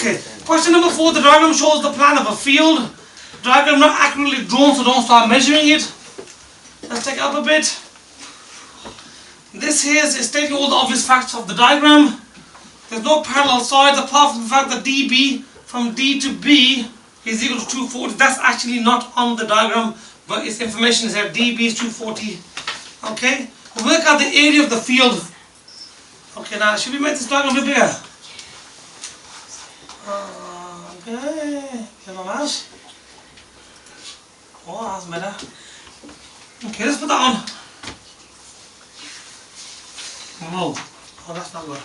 Okay, question number 4, the diagram shows the plan of a field. Diagram not accurately drawn, so don't start measuring it. Let's take it up a bit. This here is stating all the obvious facts of the diagram. There's no parallel sides apart from the fact that DB from D to B is equal to 240. That's actually not on the diagram, but its information is here. DB is 240. Okay, we'll work out the area of the field. Okay, now should we make this diagram a bit bigger? Okay, get my mouse. Oh, that's better. Okay, let's put that on. Whoa, oh, that's not good.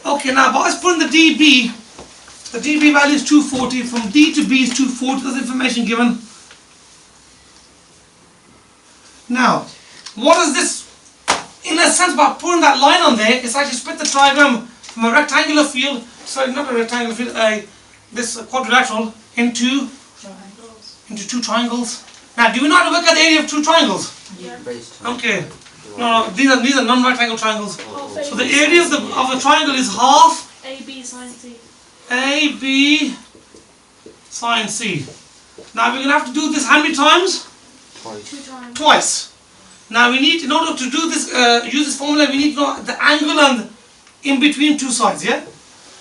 Okay, now by us putting the DB value is 240, from D to B is 240, that's information given. Now, what is this? In a sense, by putting that line on there, it's actually split the diagram from a rectangular field, sorry, not a rectangular field, this quadrilateral into two triangles. Now, do we know how to work out the area of two triangles? Yeah. Okay. No, these are non-rectangle triangles. So the area of the triangle is half AB sine C. AB sine C. Now we're going to have to do this how many times? Twice. Now we need, in order to do this, use this formula, we need to know the angle and in between two sides, yeah?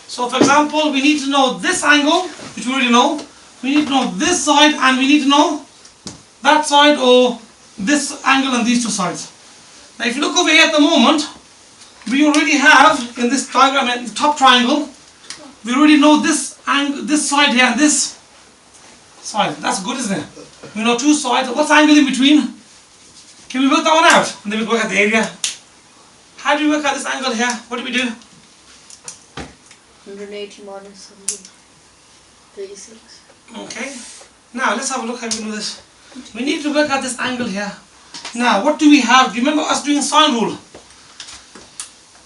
So for example, we need to know this angle, which we already know. We need to know this side and we need to know that side or this angle and these two sides. Now if you look over here at the moment, we already have in this diagram, in the top triangle, we already know this angle, this side here and this side. That's good, isn't it? We know two sides. What's the angle in between? Can we work that one out? And then we work out the area. How do we work out this angle here? What do we do? 180 minus 136. Okay. Now let's have a look how we do this. We need to work out this angle here. Now what do we have? Do you remember us doing sine rule?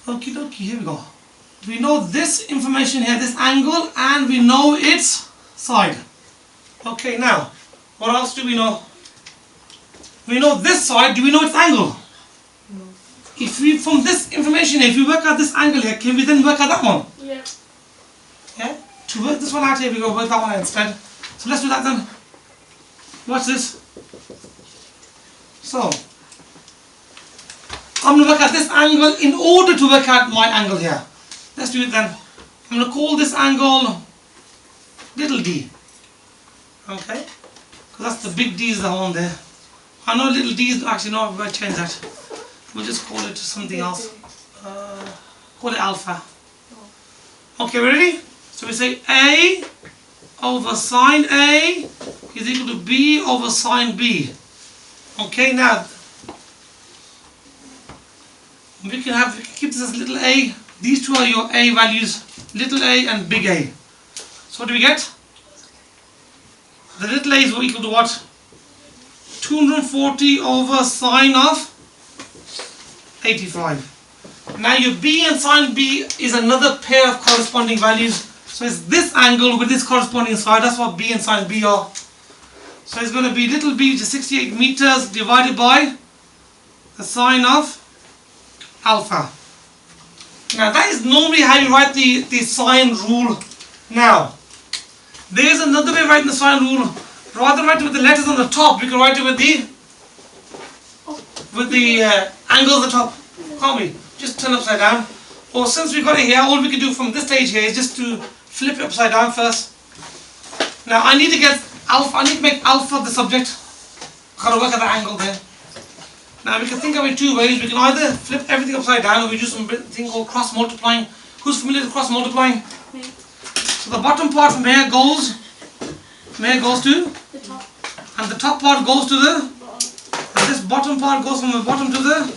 Okie dokie, here we go. We know this information here, this angle, and we know its side. Okay, now, what else do we know? We know this side, do we know its angle? No. If we, from this information here, if we work out this angle here, can we then work out that one? Yeah. Yeah? To work this one out here, we go work that one out instead. So let's do that then. Watch this. So, I'm going to work out this angle in order to work out my angle here. Let's do it then. I'm going to call this angle little d. Okay? Because that's the big D is the one there. I know little d is actually no, we'll change that. We'll just call it something else. Call it alpha. Okay, ready? So we say A over sine A is equal to B over sine B. Okay, now we can keep this as little a. These two are your a values, little a and big A. So what do we get? The little a is equal to what? 240 over sine of 85. Now your b and sine b is another pair of corresponding values. So it's this angle with this corresponding side. That's what b and sine b are. So it's going to be little b, which is 68 meters, divided by the sine of alpha. Now that is normally how you write the sine rule. Now, there is another way of writing the sine rule. Rather than write it with the letters on the top, we can write it with the angle on the top, can't we? Just turn upside down. Or since we've got it here, all we can do from this stage here is just to flip it upside down first. Now I need to get alpha, I need to make alpha the subject. I've got to work at the angle there. Now we can think of it two ways. We can either flip everything upside down or we do something called cross multiplying. Who's familiar with cross multiplying? Me. So the bottom part from here goes to The top. and the top part goes to the Bottom. and this bottom part goes from the bottom to the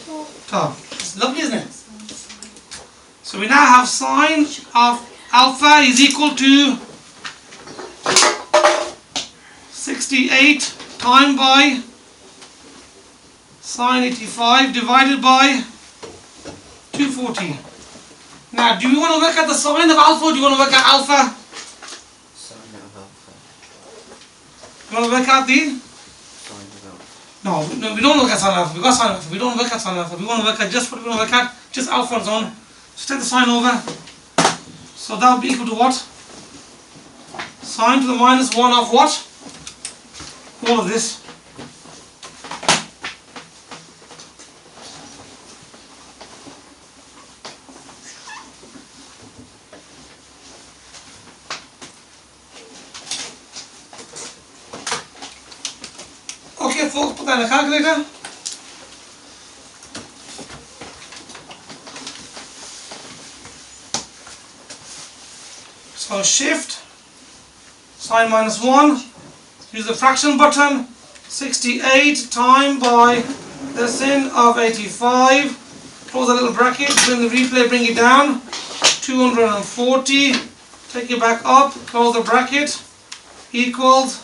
top. It's lovely, isn't it? So we now have sine of alpha is equal to 68 times by sine 85 divided by 240. Now, do you want to work out the sine of alpha or do you want to work out alpha? Sine of alpha. You want to work out the? Sine of alpha. No, we don't look at sine alpha. We got sine alpha. We don't work at sine alpha. We want to work at just what we want to work at, just alpha on its own. So take the sine over. So that would be equal to what? Sine to the minus 1 of what? All of this. Okay folks, put that in a calculator. So shift, sine minus 1, use the fraction button, 68 times by the sin of 85, close a little bracket, bring the replay, bring it down, 240, take it back up, close the bracket, equals,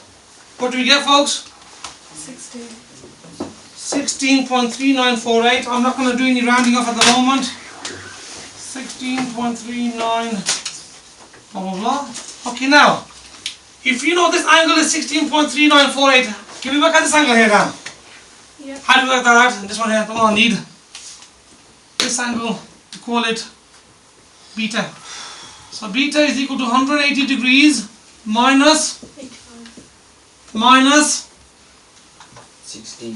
what do we get folks? 16.3948. I'm not going to do any rounding off at the moment. 16.39 blah blah blah. Okay, now if you know this angle is 16.3948, can we work at this angle here now? Yeah. How do we work that out? This one here, we're going to need this angle to call it beta. So beta is equal to 180 degrees minus 85. minus 16.3948.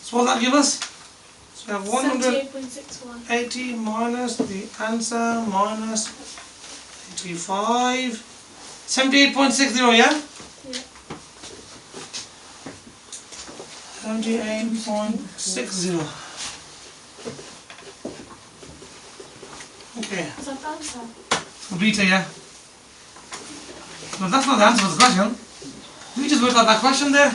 So what will that give us? So we have 78.61. 180 minus the answer minus 85. 78.60, yeah? Yeah. 78.60. Okay. Is that the answer? So beta, yeah? No, that's not the answer for the question. We just worked out that question there.